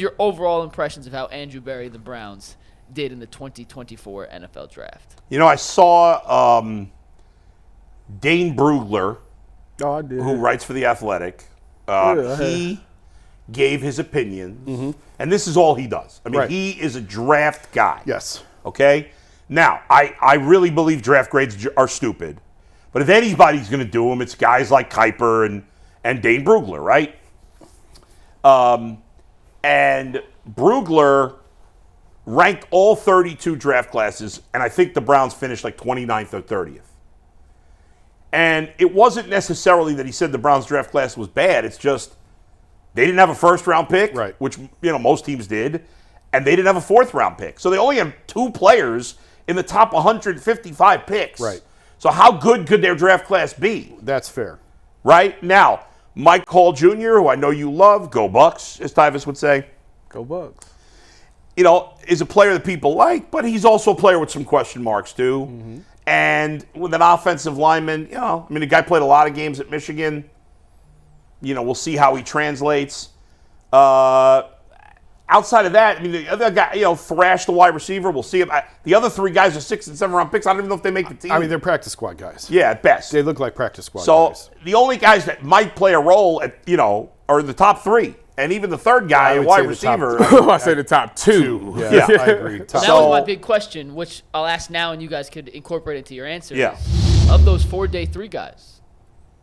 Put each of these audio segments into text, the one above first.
Your overall impressions of how Andrew Berry, the Browns, did in the 2024 NFL Draft. I saw Dane Brugler, who writes for The Athletic. He gave his opinions, and this is all he does. I mean, he is a draft guy. Yes. Okay? Now, I really believe draft grades are stupid, but if anybody's going to do them, it's guys like Kuiper and Dane Brugler, right? And Brugler ranked all 32 draft classes, and I think the Browns finished like 29th or 30th. And it wasn't necessarily that he said the Browns draft class was bad. It's just they didn't have a first-round pick, which most teams did, and they didn't have a fourth-round pick. So they only have 2 players in the top 155 picks. Right. So how good could their draft class be? That's fair. Right? Now, Mike Hall Jr., who I know you love, go Bucks, as Tyvis would say. Go Bucks. Is a player that people like, but he's also a player with some question marks, too. Mm-hmm. And with an offensive lineman, the guy played a lot of games at Michigan. We'll see how he translates. Outside of that, the other guy, Thrash, the wide receiver, we'll see him. The other 3 guys are 6- and 7-round picks. I don't even know if they make the team. They're practice squad guys. Yeah, at best. They look like practice squad guys. So the only guys that might play a role are the top 3. And even the third guy, a wide receiver. I say the top 2. Yeah, I agree. That was my big question, which I'll ask now, and you guys could incorporate into your answer. Yeah. Of those 4-day 3 guys,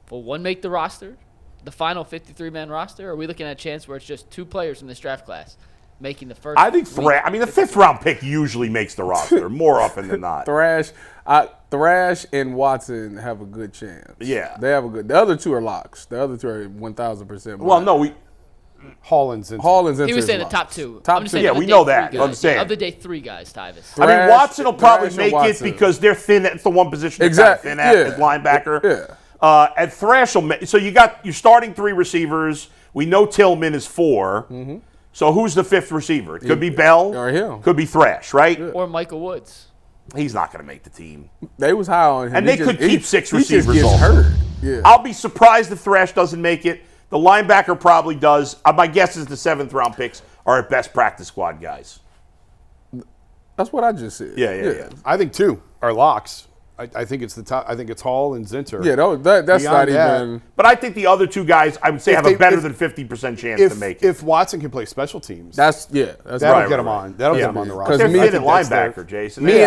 will one make the roster, the final 53-man roster? Or are we looking at a chance where it's just 2 players from this draft class making the first? I think the 5th-round pick usually makes the roster more often than not. Thrash and Watson have a good chance. Yeah. They have a good. The other 2 are locks. The other 2 are 1,000%. Well, no, Hall and Zinter. He was saying the top 2. We know that. I'm saying. Of the day 3 guys, Tyvis. Watson will probably make it because they're thin. It's the one position they're exactly. thin at linebacker. Yeah. And Thrash will make. So you got your starting 3 receivers. We know Tillman is 4. Mm-hmm. So who's the 5th receiver? It could be Bell. Or him. Could be Thrash, right? Or Michael Woods. He's not going to make the team. They was high on him. And they could keep 6 receivers. He just gets hurt. Yeah. I'll be surprised if Thrash doesn't make it. The linebacker probably does. My guess is the 7th-round picks are at best practice squad guys. That's what I just said. Yeah. I think 2 are locks. I think it's the top. I think it's Hall and Zinter. Yeah, that's not even. But I think the other 2 guys, I would say, have a better than 50% chance to make it. If Watson can play special teams, that'll get him on. That'll get him on the roster. They're thin at linebacker, Jason. They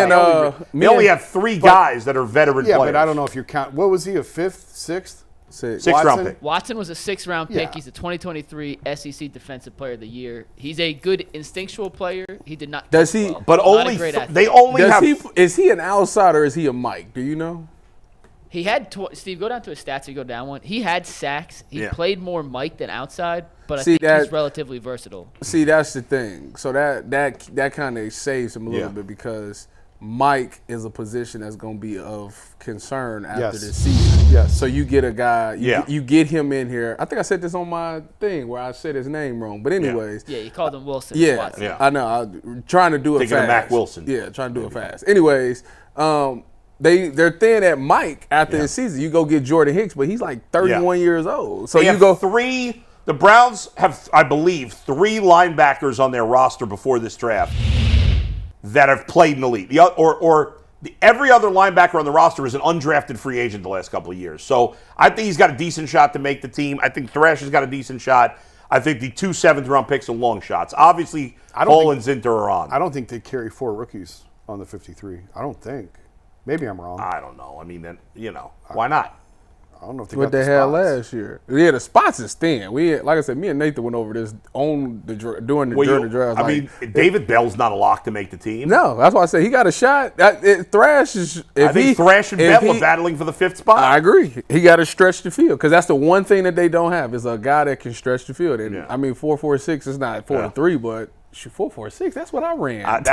only have 3 guys that are veteran players. Yeah, but I don't know if you're counting. What was he, a 5th, 6th? 6th-round pick. Watson was a 6th-round pick. He's a 2023 SEC Defensive Player of the Year. He's a good instinctual player. He did not. Does he? Well. But only they only have. Is he an outsider or is he a Mike? Do you know? He had Steve. Go down to his stats. You go down one. He had sacks. He played more Mike than outside, but I think he's relatively versatile. See, that's the thing. So that kind of saves him a little bit because Mike is a position that's going to be of concern after this season. Yes. So you get a guy, you get him in here. I think I said this on my thing where I said his name wrong. But anyways. Yeah, you called him Wilson. Yeah, I know. I'm trying to do it Thinking fast. of Mac Wilson. Yeah, trying to do it fast. Anyways, they're thin at Mike after the season. You go get Jordan Hicks, but he's like 31 years old. So you go 3. The Browns have, I believe, 3 linebackers on their roster before this draft that have played in the league. Every other linebacker on the roster is an undrafted free agent the last couple of years. So I think he's got a decent shot to make the team. I think Thrash has got a decent shot. I think the 2 7th-round picks are long shots. Obviously, Hall and Zinter are on. I don't think they carry 4 rookies on the 53. I don't think. Maybe I'm wrong. I don't know. Why not? I don't know if they what got they the had spots. last year. Yeah, the spots is thin. Like I said, me and Nathan went over this during the draft. David Bell's not a lock to make the team. No, that's why I say he got a shot. Thrash is. I think Thrash and Bell are battling for the 5th spot. I agree. He got to stretch the field because that's the one thing that they don't have is a guy that can stretch the field. And 4.46 is not 4.3, but 4.46. That's what I ran.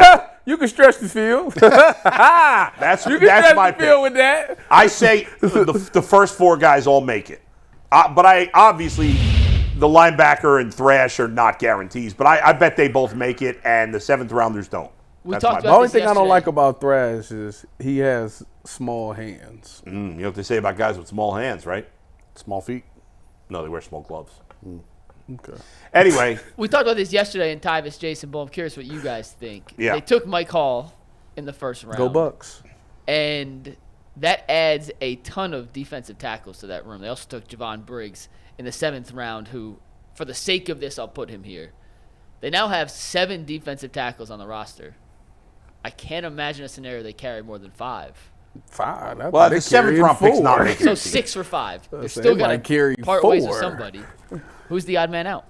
You can stretch the field. That's my pick. Field with that. I say the first 4 guys all make it, but obviously the linebacker and Thrash are not guarantees. But I bet they both make it, and the 7th rounders don't. The only thing I don't like about Thrash is he has small hands. You know what they say about guys with small hands, right? Small feet. No, they wear small gloves. Okay. Anyway, We talked about this yesterday in Tyvis, Jason Bull. I'm curious what you guys think. Yeah. They took Mike Hall in the first round. Go Bucks. And that adds a ton of defensive tackles to that room. They also took Javon Briggs in the 7th round, who, for the sake of this, I'll put him here. They now have 7 defensive tackles on the roster. I can't imagine a scenario they carry more than 5. 5. well, the 7th round pick's not making So it. 6 for 5. They're So still they got might carry to part ways with 4. somebody. Who's the odd man out?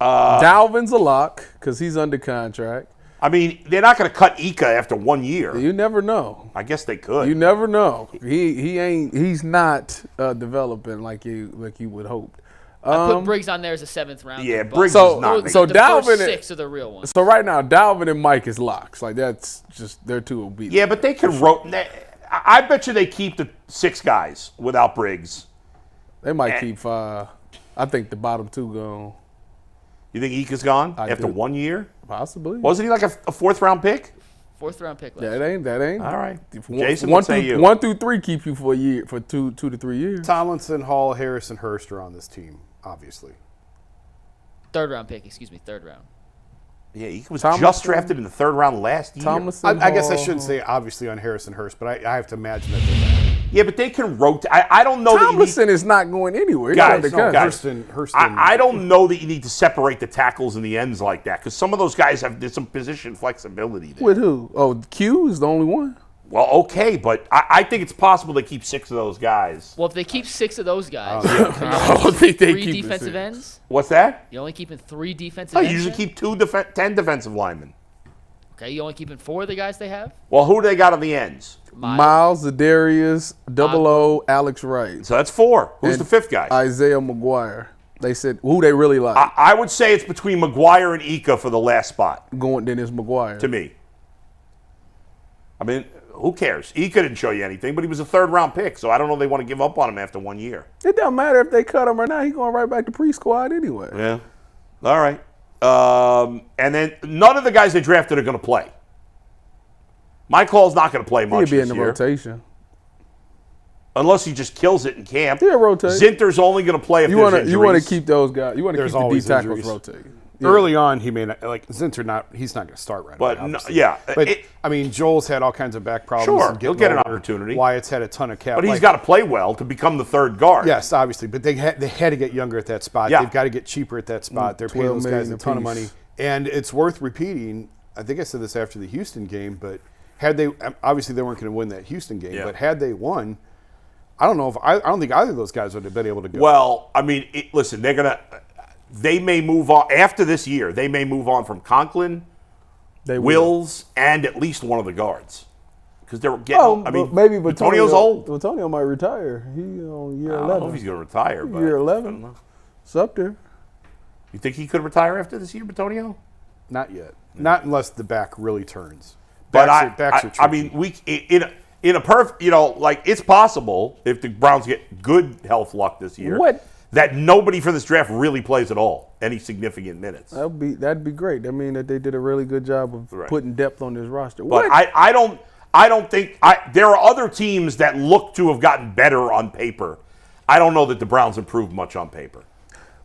Dalvin's a lock because he's under contract. I mean, they're not going to cut Ika after 1 year. You never know. I guess they could. You never know. He's not developing like you would hope. I put Briggs on there as a 7th round. Yeah, but Briggs So- is not making so it. the Dalvin- first 6 are the real ones. So right now, Dalvin and Mike is locks. Like that's just they're 2 will beat. Yeah, but they could I bet you they keep the 6 guys without Briggs. They might keep 5. I think the bottom 2 gone. You think Ika's gone I after do. 1 year? Possibly. Wasn't he like a 4th round pick? 4th round pick last Yeah, year. that ain't. All right. If Jason, one what say through, you? 1 through 3 keep you for a year, for 2 to 3 years. Tomlinson, Hall, Harris, and Hurst are on this team, obviously. 3rd round pick, 3rd round. Yeah, Ika was Tomlinson- just drafted in the 3rd round last year. Tomlinson, I guess I Hall. shouldn't say obviously on Harris and Hurst, but I have to imagine that they're bad. Yeah, but they can rotate. I don't know Tomlinson is not going anywhere. He's Guys, under no, contract. guys. Hurst. I don't know that you need to separate the tackles and the ends like that because some of those guys there's some position flexibility there. With who? Oh, Q is the only one. Well, okay, but I think it's possible to keep 6 of those guys. Well, if they keep 6 of those guys, I don't think they 3 keep the defensive 6. ends. What's that? You're only keeping 3 defensive Oh, ends. you usually then? keep 10 defensive linemen. Okay, you only keeping 4 of the guys they have. Well, who do they got on the ends? Miles, Zadarius, Double O, Alex Wright, So that's 4. Who's And the 5th guy? Isaiah McGuire. They said who they really like. I would say it's between McGuire and Ika for the last spot, Going then it's McGuire. to me. I mean, who cares? Ika didn't show you anything, but he was a 3rd round pick, so I don't know if they want to give up on him after 1 year. It doesn't matter if they cut him or not. He's going right back to pre-squad anyway. Yeah. All right. And then none of the guys they drafted are going to play. Mike Hall's not going to play much He'll be in this the year, rotation. unless he just kills it in camp. He'll rotate. Zinter's only going to play if You there's want to injuries. keep those guys. You want to There's keep the D always tackles injuries. rotating. Early on, he may not, like Zinter. He's not going to start right But away. no, obviously. yeah, But I mean, Joel's had all kinds of back problems. Sure, and he'll getting get an older. opportunity. Wyatt's had a ton of cap. But he's like- got to play well to become the 3rd guard. Yes, obviously, but they had to get younger at that spot. Yeah. They've got to get cheaper at that spot. They're paying 12 those guys million a ton of apiece. money, and it's worth repeating. I think I said this after the Houston game, but had they obviously they weren't going to win that Houston game, Yeah. but had they won, I don't know if I don't think either of those guys would have been able to go. Well, I mean, listen, they may move on after this year. They may move on from Conklin, They will. Wills, and at least one of the guards because they're getting. Oh, I mean, maybe Antonio's old. Antonio might retire. He on year I don't 11. know if he's going to retire. But Year I 11. don't know. It's up there. You think he could retire after this year, Antonio? not yet. Not unless the back really turns. But Backs are I tricky. mean, in a perfect, like it's possible if the Browns get good health luck this year, What? that nobody for this draft really plays at all, any significant minutes. That'd be great. I mean that they did a really good job of Right. putting depth on this roster. But What? I don't think there are other teams that look to have gotten better on paper. I don't know that the Browns improved much on paper.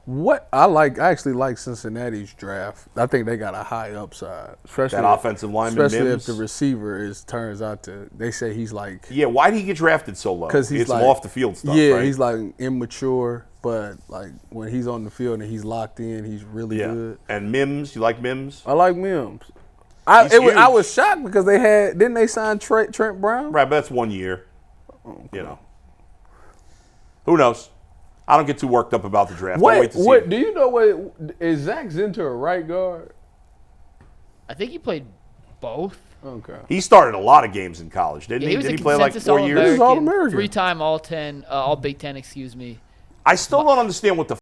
What I actually like Cincinnati's draft. I think they got a high upside, especially That offensive lineman, especially Mims. if the receiver turns out to. They say he's like Yeah, why did he get drafted so low? because he's it's like off the field stuff. Yeah, right? he's like immature, but like when he's on the field and he's locked in, he's really good. And Mims, you like Mims? I like Mims. I He's huge. was shocked because didn't they sign Trent Brown? Right, but that's 1 year. You know, who knows? I don't get too worked up about the draft. I'll wait to see. What do you know? What is Zach Zinter a right guard? I think he played both. Okay. He started a lot of games in college, didn't Yeah, he? he was Did a he play like consensus 4 years? He was All-American. 3-time All Big Ten, All Big Ten, excuse me. I still don't understand what the